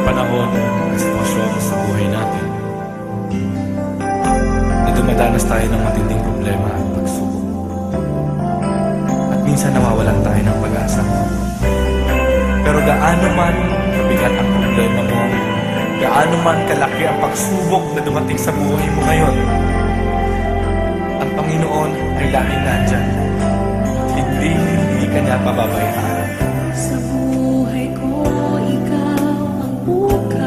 panahon at sitwasyon sa buhay natin na dumadanas tayo ng matinding problema at pagsubok. At minsan nawawalan tayo ng pag-asa. Pero gaano man kabigat ang problema mo, gaano man kalaki ang pagsubok na dumating sa buhay mo ngayon, ang Panginoon ay laging nandyan. Hindi ka niya pababayaan. Sa buhay ko, ikaw ang bukas.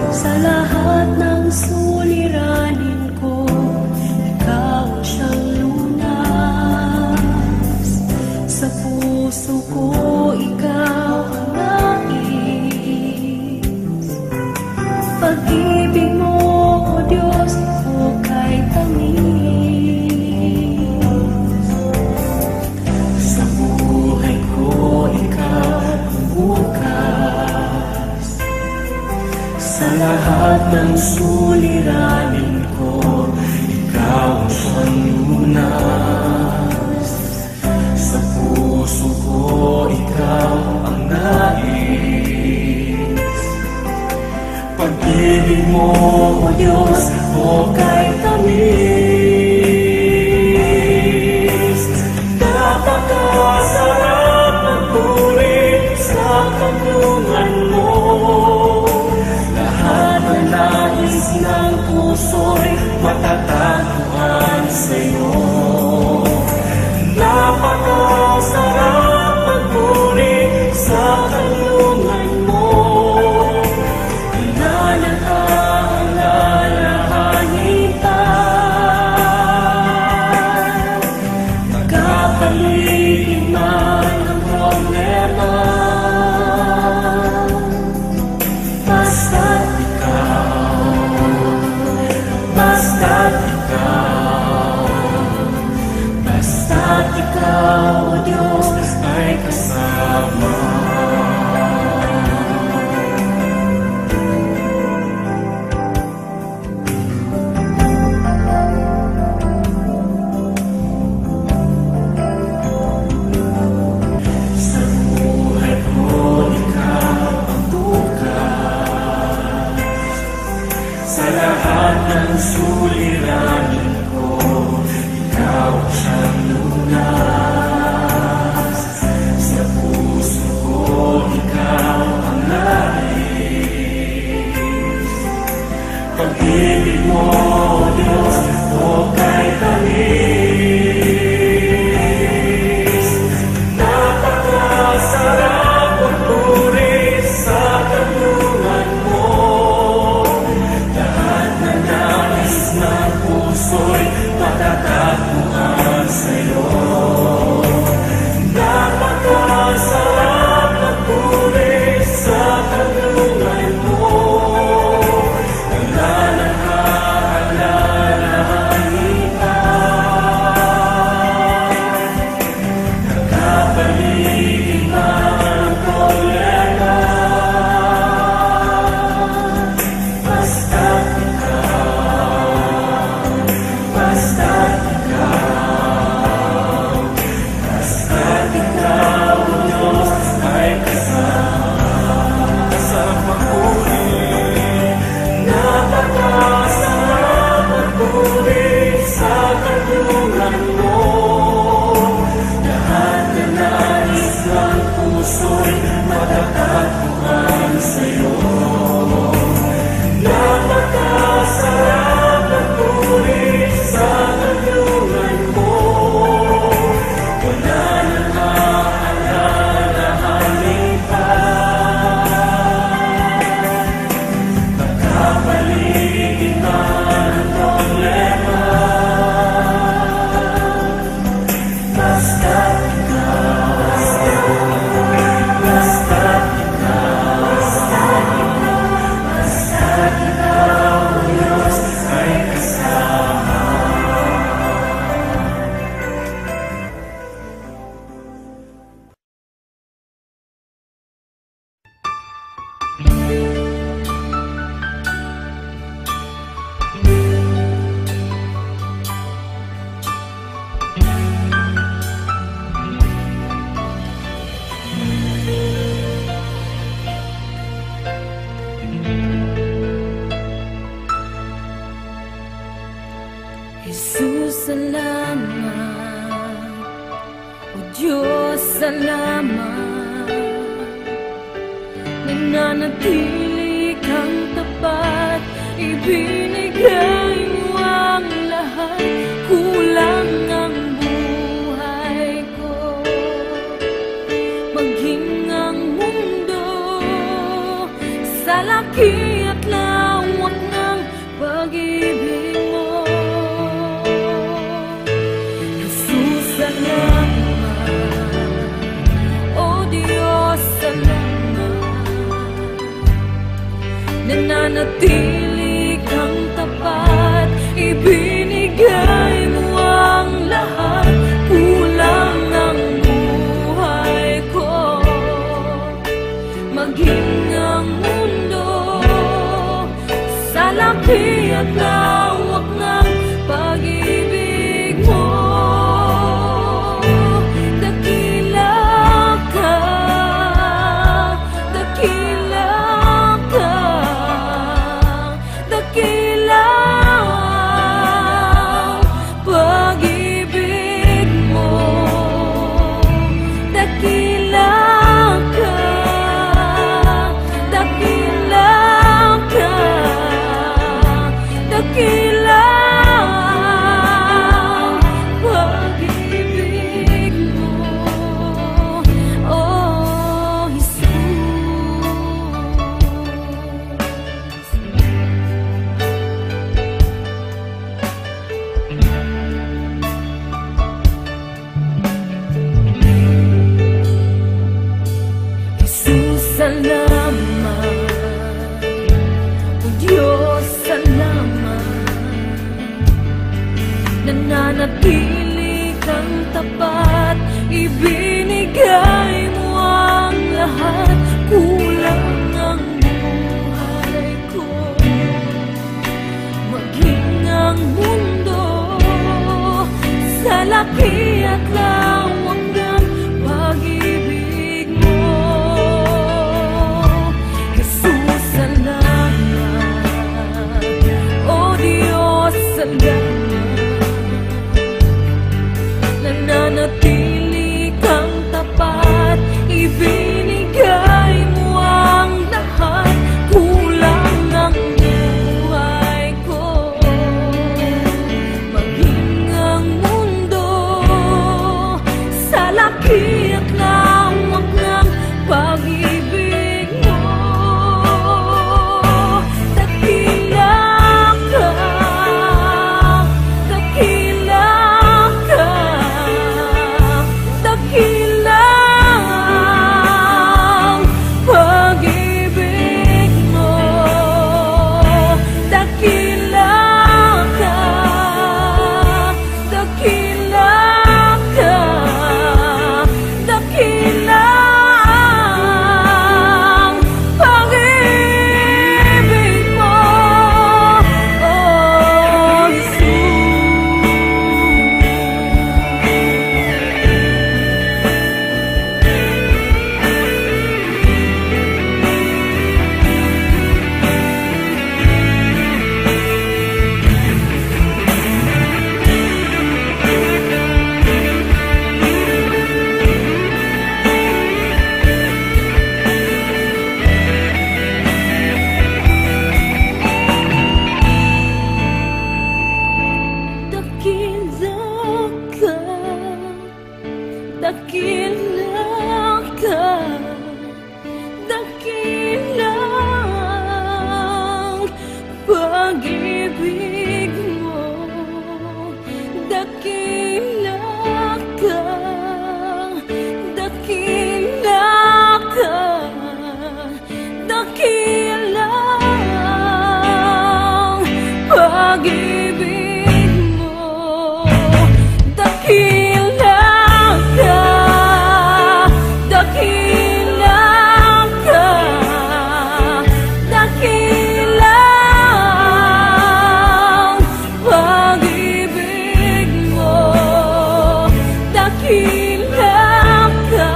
Sa lahat ng suliranin ko, ikaw siyang lunas. Sa puso ko, ikaw ang nais. Pag-ibig mo, O Diyos, hukay tamis. Sa buhay ko, ikaw ang bukas. Sa lahat ng suliranin ko, ikaw ang siyang lunas. Sa puso ko, ikaw ang nais. Pag-ibig mo, O Diyos, hukay tamis. Napakasarap magpuri sa kanlungan mo. Lahat ng nais ng puso'y matatagpuan sa'yo. Napakasarap magpuri sa kanlungan mo. Pinanag-aalalahanin tayo. Magkapaligid man ang problema. Basta't ikaw, basta't ikaw, basta't ikaw, O Diyos, ay kasama. Sa buhay ko, ikaw ang bukas. Sa lahat ng suliranin ko, ikaw siyang lunas. Sa puso ko, Diyos, salamat. Nananatili kang tapat, ibinigay mo ang lahat. Kulang ang buhay ko, maging ang mundo sa laki at lawak ng pag-ibig mo. Jesus, salamat. O Diyos, salamat. Nananatili kang tapat, ibinigay mo ang lahat. Kulang ang buhay ko, maging ang mundo sa laki at lawak ng pag-ibig mo. Dakila ka, dakila ka, dakila ang pag-ibig mo. Dakila ka, dakila ka, dakila ang pag-ibig mo. Oh, Jesus. Jesus, salamat. O Diyos, salamat. Nananatili kang tapat, ibinigay mo ang lahat. Kulang ang buhay ko, maging ang mundo sa laki at lawak ng pag-ibig mo. Jesus, salamat. O Diyos, salamat. Nananatili kang tapat, ibinigay mo ang lahat. Kulang ang buhay ko, maging ang mundo sa laki at lawak ng pag-ibig mo. Dakila ka, dakila ka, dakila ang pag-ibig mo. Dakila ka, dakila ka, dakila ang pag-ibig mo. Oh, Jesus. Dakila ka, dakila ang pag-ibig mo. Dakila ka, dakila ka, dakila ang pag-ibig mo. Dakila ka, dakila ka, dakila ang pag-ibig mo. Dakila ka,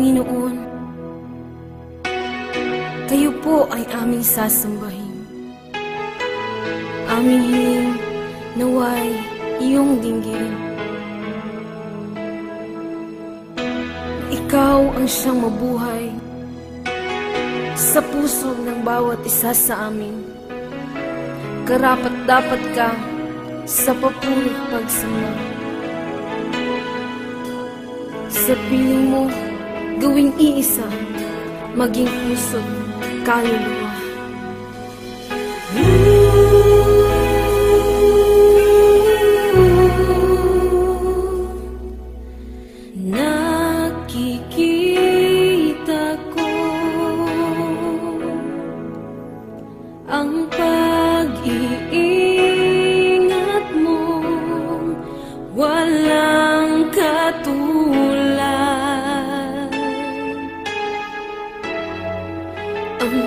Panginoon, kayo po ay aming sasambahin. Aming hiling naway iyong dinggin. Ikaw ang siyang mabuhay sa puso ng bawat isa sa amin. Karapat-dapat ka sa papurit pagsamba. Sa piling mo, gawing iisa, maging puso't kaluluwa. Nakikita ko ang pag-iingat mo, walang katulad. Ang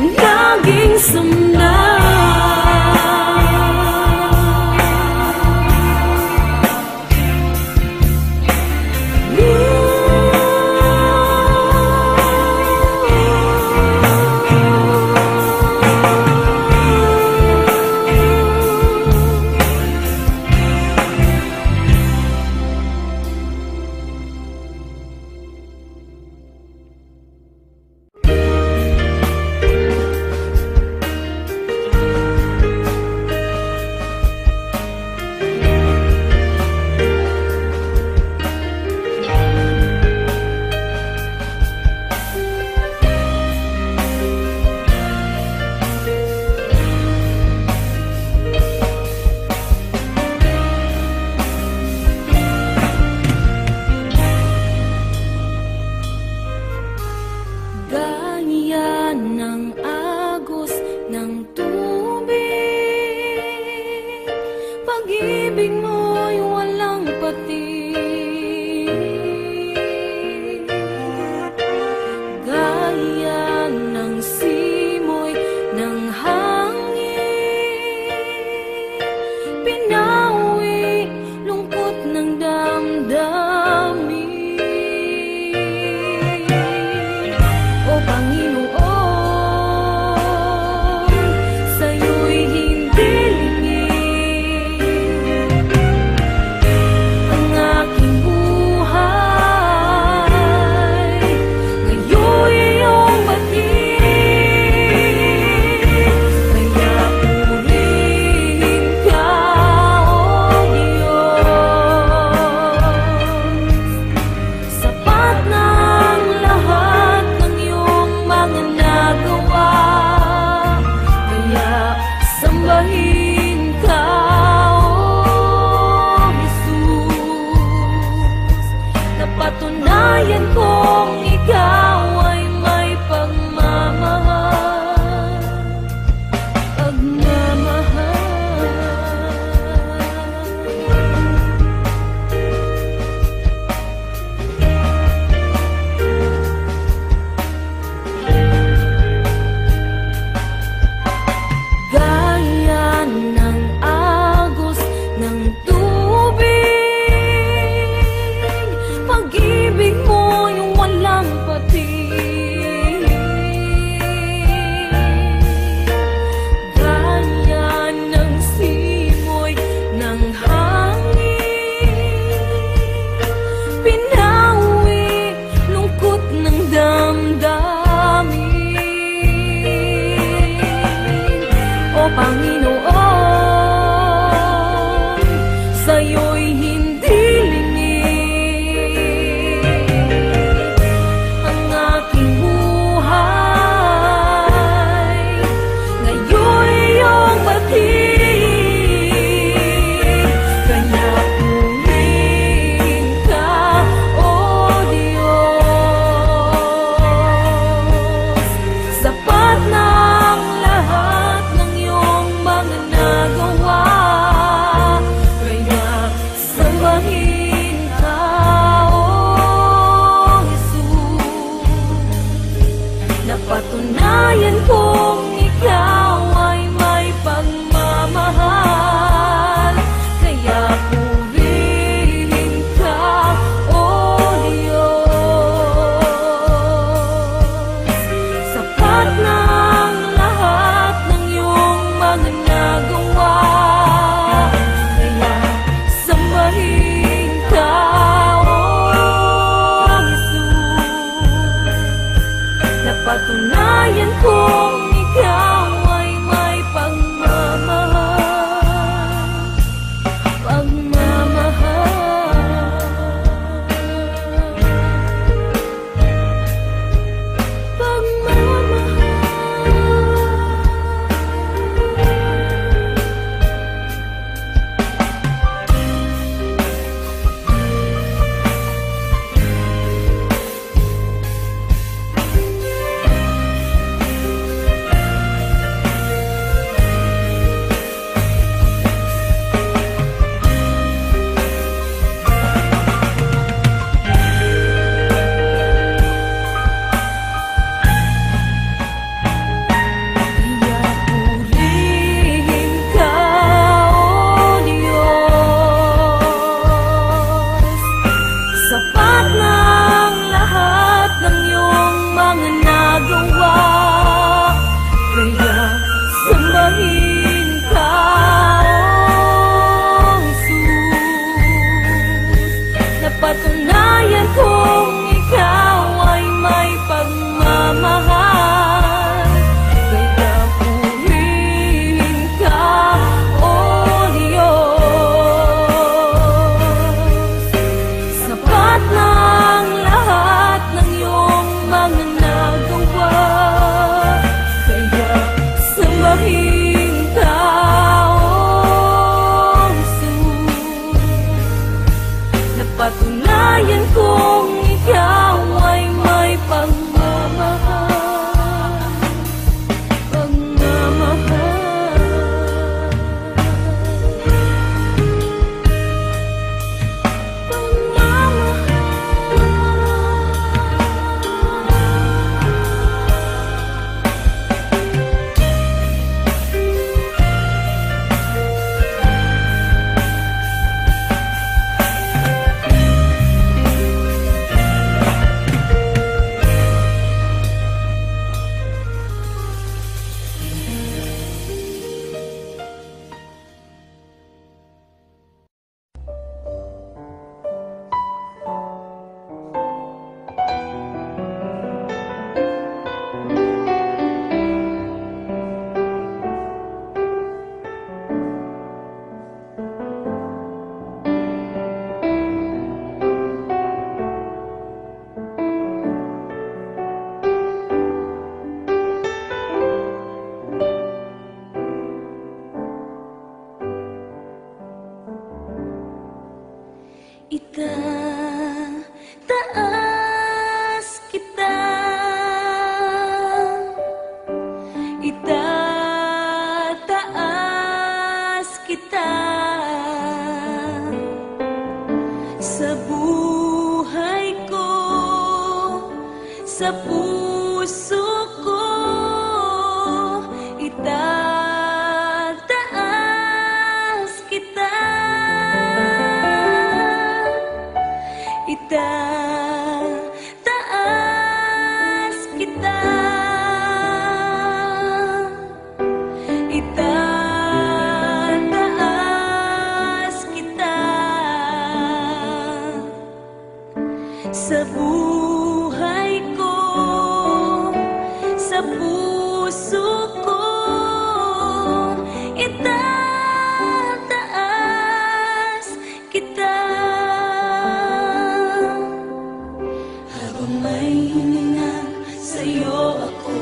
naging sumna. Gaya ng agos ng tubig, pag-ibig mo'y walang patig. Gaya ng simoy ng hangin, pinawi lungkot ng damdamin. O Panginoon, sa'yo'y hindi lingid ang aking buhay. Ngayon'y iyong batid, kaya purihin ka, O Diyos. Sapat na ang lahat ng iyong mga nagawa, kaya sambahin ka, O Jesus. Napatunayan kong ikaw ay may pagmamahal, pagmamahal. Gaya ng agos ng tubig, pag-ibig mo'y walang patig. Gaya ng simoy ng hangin, pinawi lungkot ng damdamin. O Panginoon, sa'yo'y hindi lingid ang aking buhay. Ngayon'y iyong batid, kaya purihin ka, O Diyos. Sapat na ang lahat ng iyong mga itataas kita sa buhay ko, sa puso ko, itataas kita, itataas kita, itataas kita sa buhay ko, sa puso ko, itataas kita. Habang may hininga sa'yo ako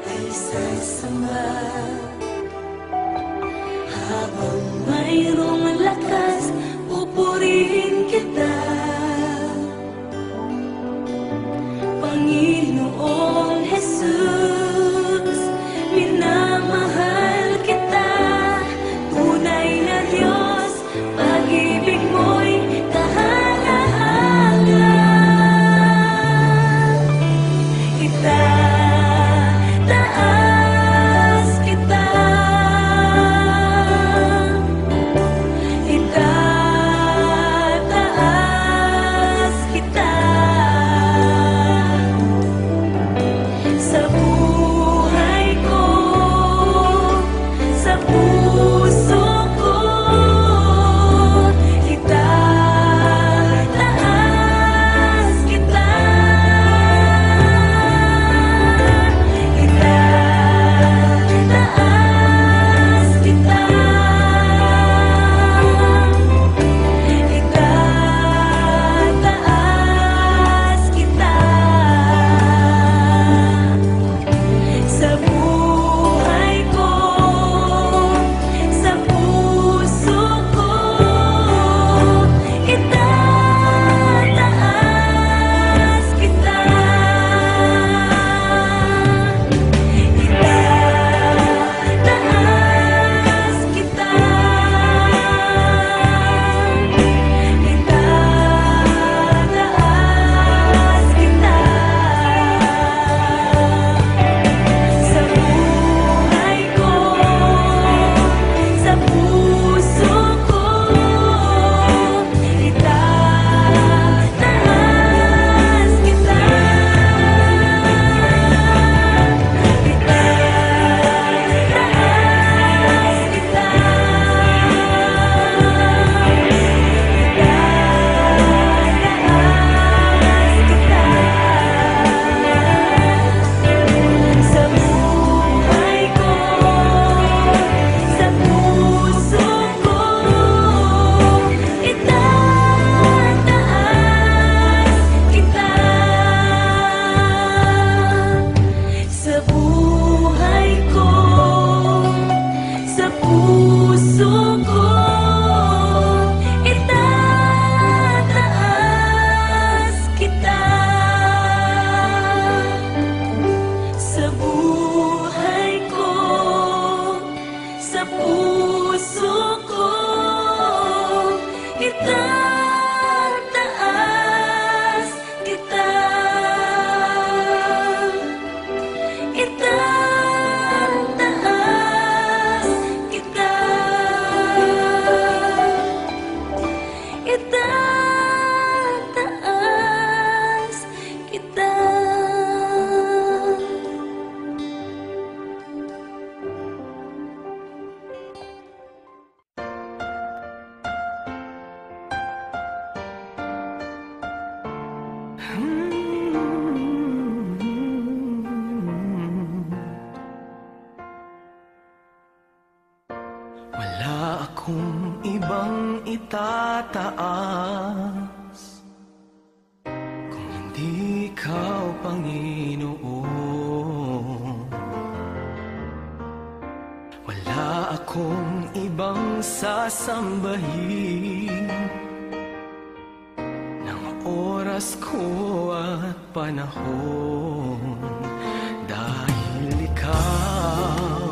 ay sasamba, habang mayroong lakas pupurihin kita, Panginoong Jesus, minamahal kita, tunay na Diyos, pag-ibig mo'y kahanga-hanga. Itataas kita, itataas kita sa buhay ko, sa puso ko, itataas kita, itataas kita, itataas kita sa buhay ko, sa puso ko, itataas kita, itataas kita, itataas kita sa buhay ko, sa puso ko, itataas kita, itataas kita, sa buhay ko, sa puso ko, itataas kita sa buhay ko, sa puso ko, itataas kita sa buhay ko, sa puso ko, itataas kita, itataas kita, itataas kita. Wala akong ibang itataas kung hindi ikaw, Panginoon. Wala akong ibang sasambahin ng oras ko at panahon, dahil ikaw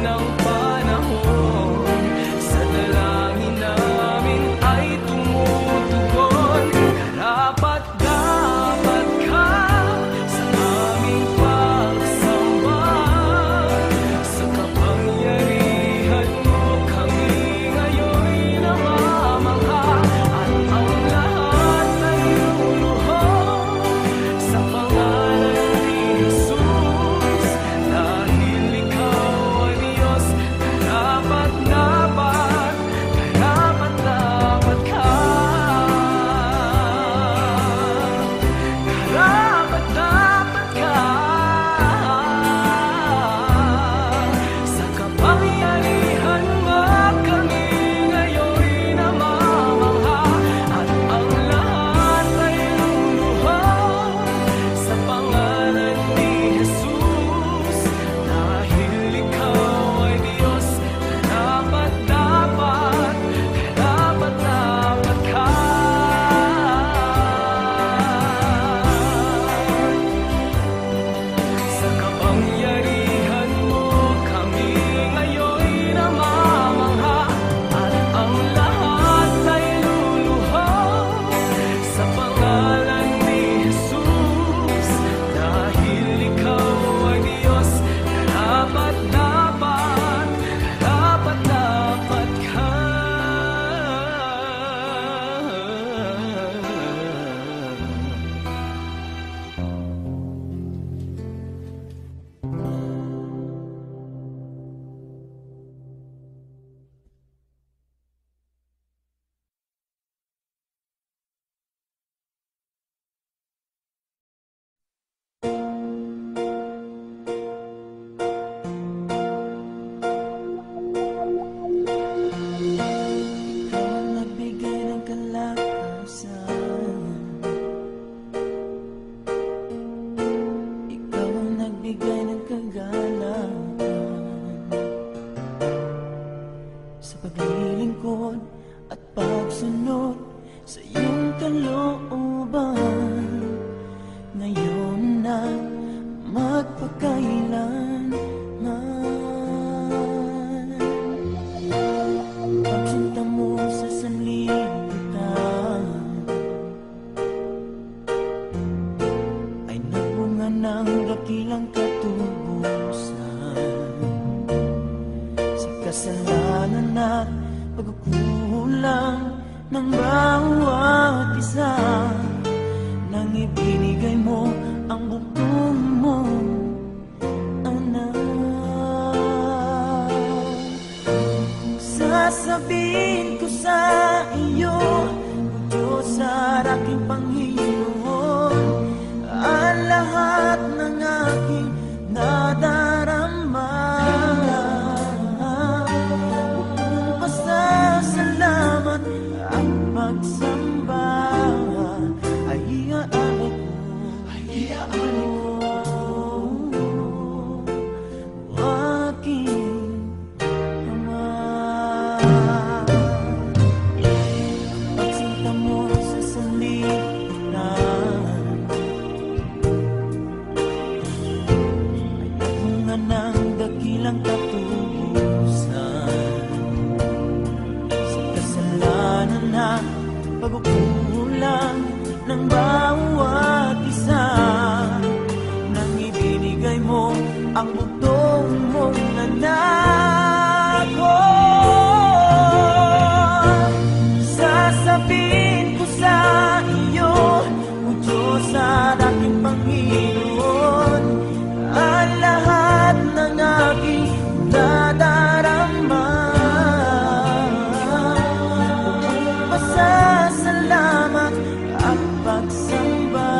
ng panahon, sa dalangin namin ay tumutugon. Karapat dapat ka sa aming pagsamba, sa kapangyarihan mo kami ngayon'y namamangha, at ang lahat ay luluhod sa pangalan ni Jesus. Dahil ikaw ay Diyos, karapat dapat ka. Karapat dapat ka sa kapangyarihan mo kami ngayon'y namamangha, at ang lahat ay luluhod sa pangalan ni Jesus. Dahil ikaw ay Diyos, karapat dapat ka. Sa kapangyarihan mo kami ngayon'y namamangha, at ang lahat ay luluhod sa pangalan ni Jesus. Dahil ikaw ay Diyos, karapat dapat ka. Ikaw ang nagbigay ng kalakasan, ikaw ang nagbigay ng kagalakan, sa paglilingkod at pagsunod sa iyong kalooban, ngayon na magpakailanman. Pagsunta mo sa sanlibutan ay nagbunga ng dakilang katubusan, sa kasalanan at pagkukulang ng bawat isa, nang ibinigay mo ang bugtong mong anak. Sasabihin ko sa iyo, O Diyos at aking Panginoon, ang lahat ng aking nadarama. Buong pasasalamat at pagsamba ay iaalay ko, aking Ama. Pagsinta mo sa sanlibutan ay nagbunga ng dakilang katubusan, sa kasalanan at pagkukulang ng bawat isa, nang ibinigay mo ang bugtong mong anak ko. Sasabihin ko sa iyo, O Diyos at aking Panginoon, ang lahat ng aking nadarama. Pasasalamat at pagsamba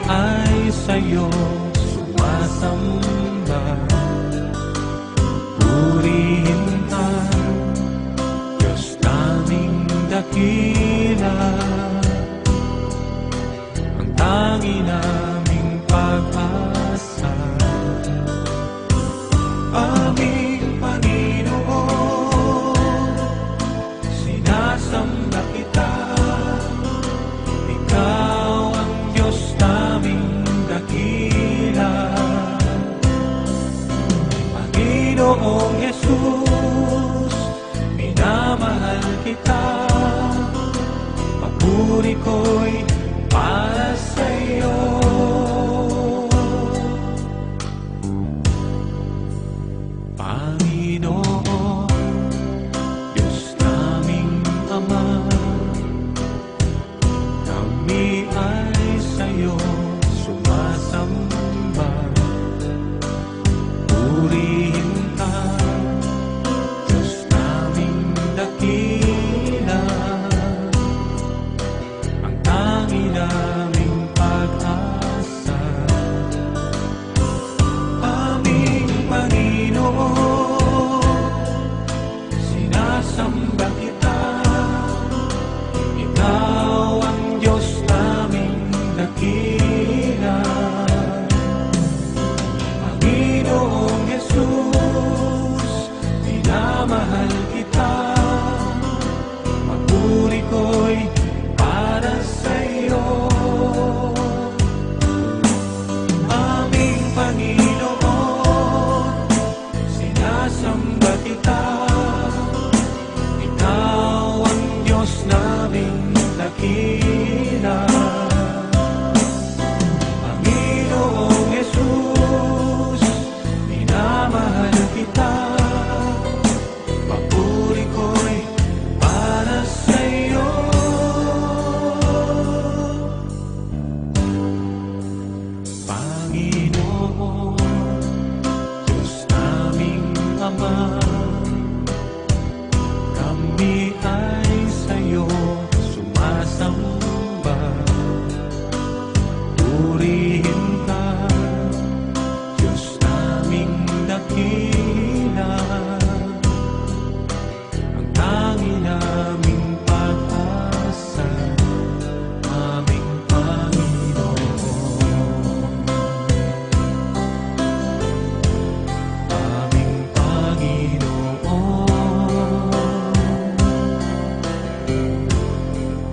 ay sa'yo sumasamba. Purihin ka, Diyos naming dakila, ang tangi naming pag-asa. Aming Panginoon, sinasamba kita. Ikaw ang Diyos naming dakila. Panginoong Jesus, minamahal kita. Papuri ko'y para sa'yo. Panginoon, Diyos naming Ama, kami ay sa'yo sumasamba. Purihin ka, Diyos naming dakila, ang tangi naming pag-asa. Aming Panginoon, sinasamba kita. Ikaw ang Diyos naming dakila. Panginoong Jesus, minamahal kita. Papuri ko'y para sa'yo. Aming Panginoon, sinasamba kita. Ikaw ang Diyos naming dakila. Panginoong Jesus, minamahal kita. Papuri ko'y para sa'yo. Panginoon, Diyos naming Ama, kami ay sa'yo sumasamba. Purihin ka, Diyos naming dakila, ang tangi naming pag-asa. Aming Panginoon, aming Panginoon,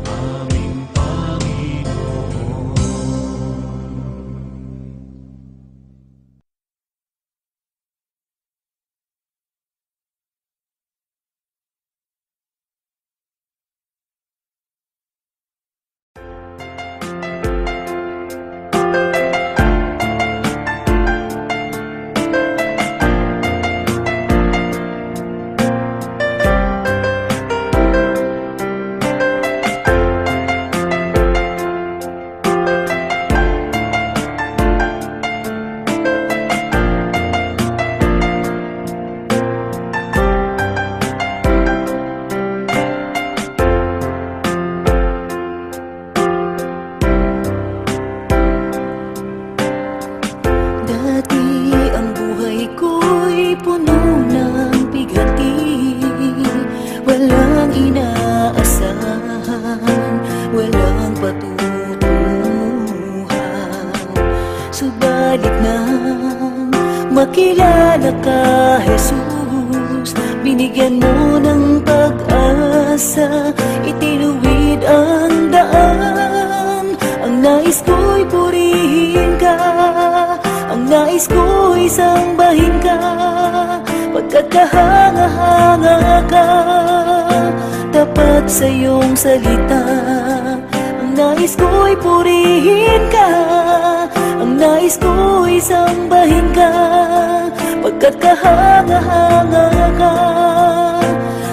aming Panginoon. Dati ang buhay ko'y puno ng bigati. Walang inaasahan, walang patutunguhan. Subalit nang makilala ka, Jesus, binigyan mo ng pag-asa, itinuwid ang daan. Ang nais ko'y purihin ka, ang nais ko'y sambahin ka, pagkat kahanga-hanga ka, tapat sa iyong salita. Ang nais ko'y purihin ka, ang nais ko'y sambahin ka, pagkat kahanga-hanga ka,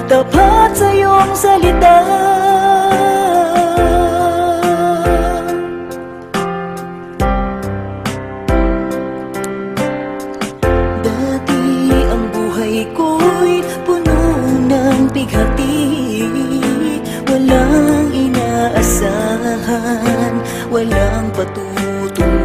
tapat sa iyong salita. Walang inaasahan, walang patutunguhan.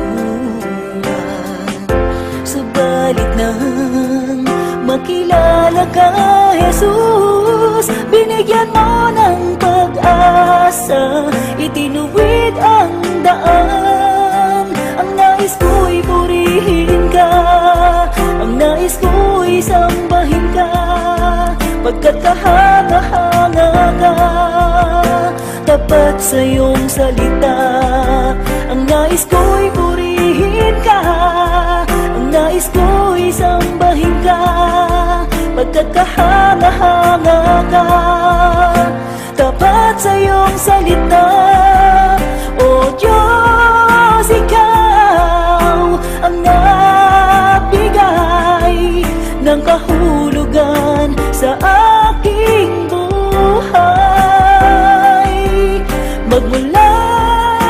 binigyan mo ng pag-asa, itinuwid ang daan. Ang nais ko'y purihin ka, ang nais ko'y sambahin ka, pagkat kahanga-hanga ka, tapat sa iyong salita. Ang nais ko'y purihin ka, ang nais ko'y sambahin ka, pagkat kahanga-hanga ka, tapat sa iyong salita. O Diyos, ikaw ang nagbigay ng kahulugan sa aking buhay. Magmula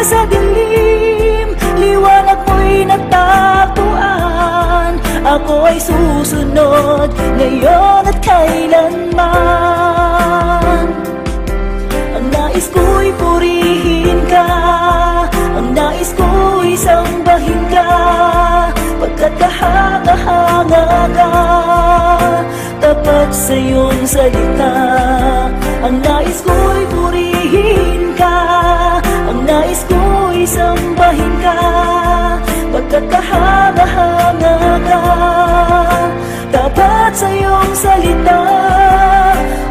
sa dilim, liwanag mo'y natagpuan. Ako ay susunod ngayon at kailanman. Ang nais ko'y purihin ka, ang nais ko'y sambahin ka, pagkat kahanga-hanga ka, tapat sa iyong salita. Ang nais ko'y purihin ka, ang nais ko'y sambahin ka, pagkat kahanga-hanga ka, tapat sa iyong salita.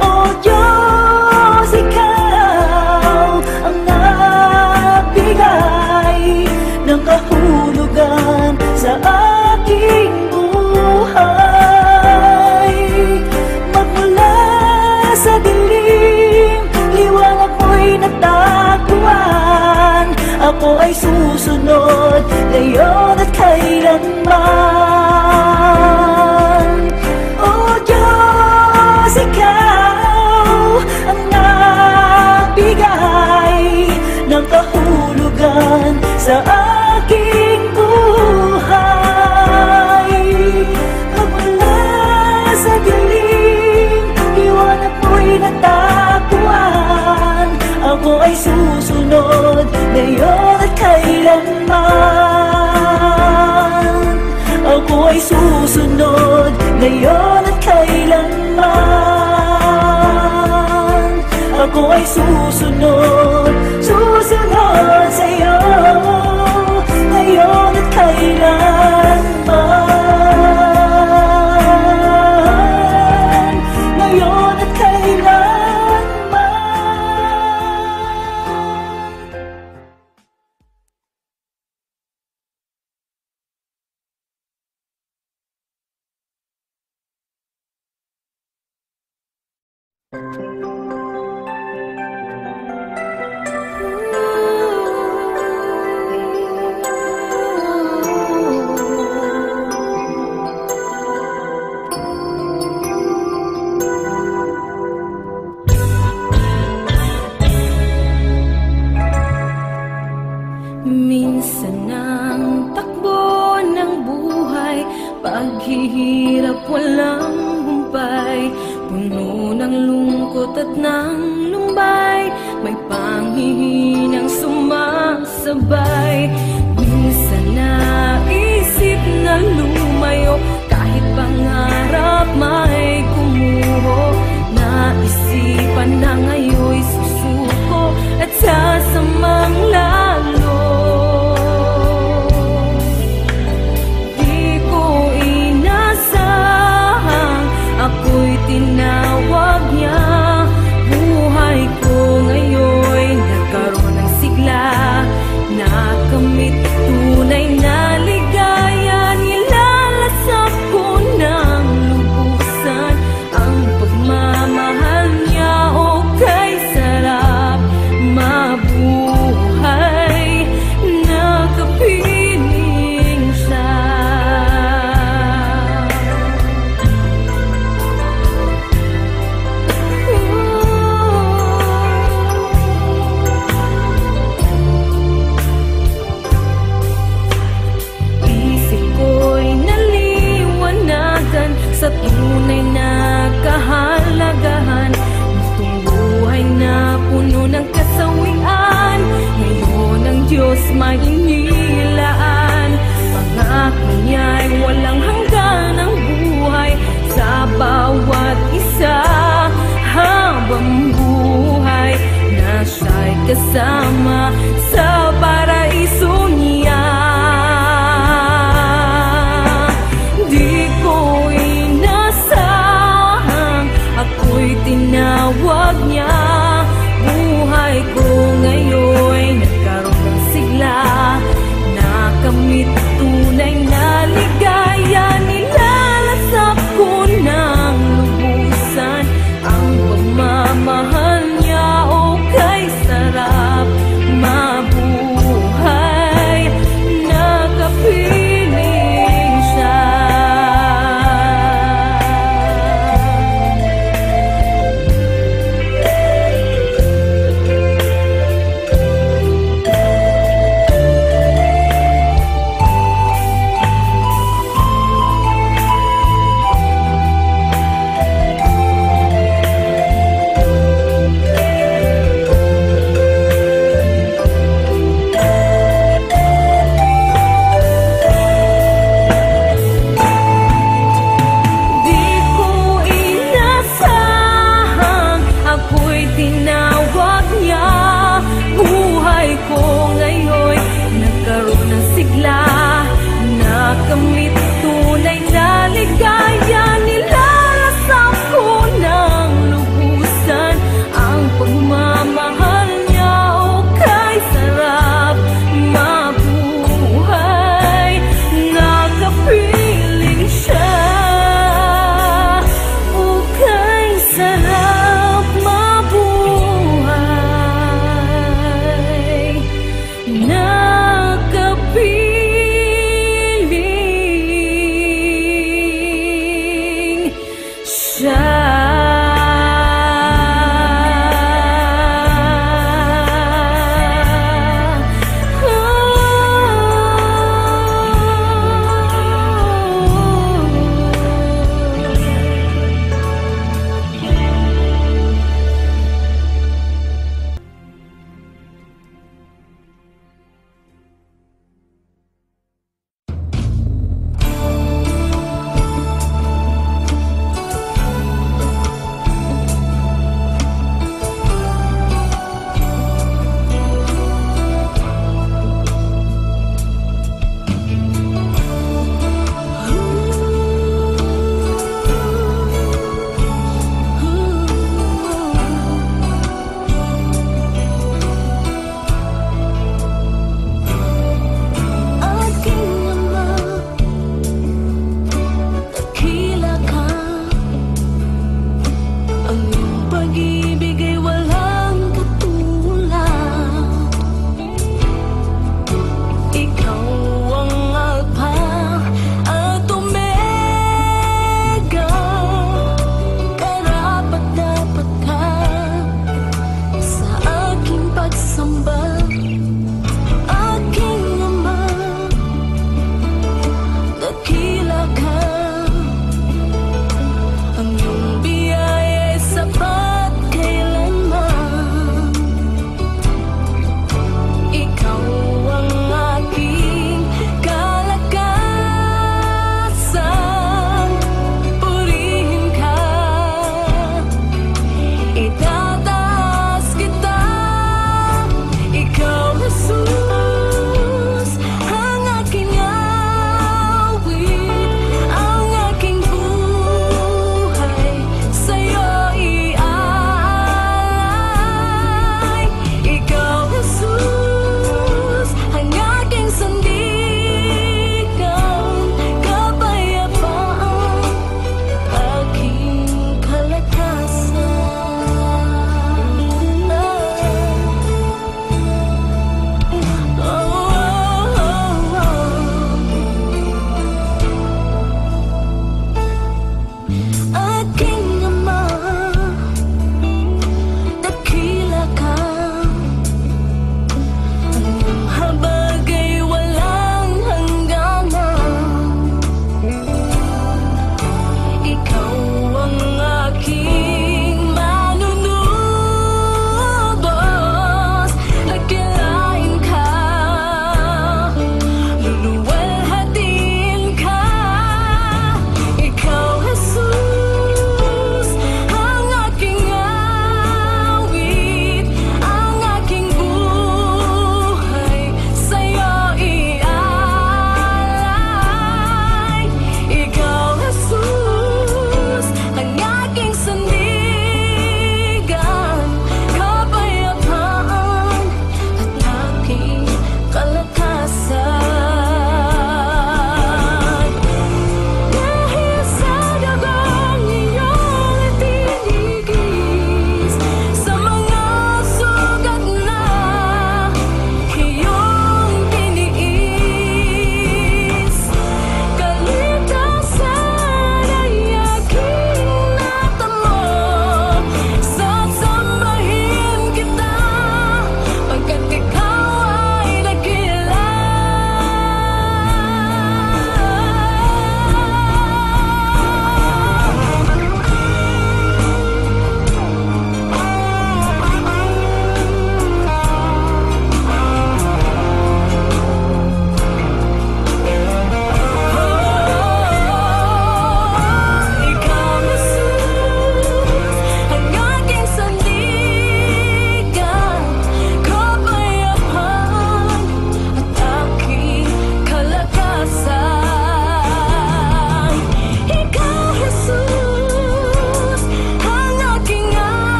O Diyos, ikaw ang nagbigay ng kahulugan sa aking buhay. Magmula sa dilim, liwanag mo'y natagpuan. Ako ay susunod ngayon at kailanman. O Diyos, ikaw ang nagbigay ng kahulugan sa aking buhay. Magmula sa dilim, liwanag mo'y natagpuan. Ako ay susunod ngayon at kailanman. Ako ay susunod ngayon at kailanman. Ako ay susunod, susunod sa iyo ngayon at kailanman. Ngayon at kailanman. Minsan ang takbo ng buhay, paghihirap walang humpay, puno ng lungkot at ng lumbay, may panghihinang sumasabay. Minsan naisip na lumayo, kahit pangarap may kumuho, naisipan na ngayon'y susuko at sasamang lalo. Ako'y tinawag niya, buhay ko ngayon'y nagkaroon ng sigla, nakamit tunay na ligaya, nilalasap ko ng lubusan ang pagmamahal niya. O kay sarap mabuhay, nakapiling siya. Sa tunay na kahalagahan, itong buhay na puno ng kasawian, ngayon ang Diyos may inilaan. Pangako niya'y walang hanggan ang buhay sa bawat isa, habang sa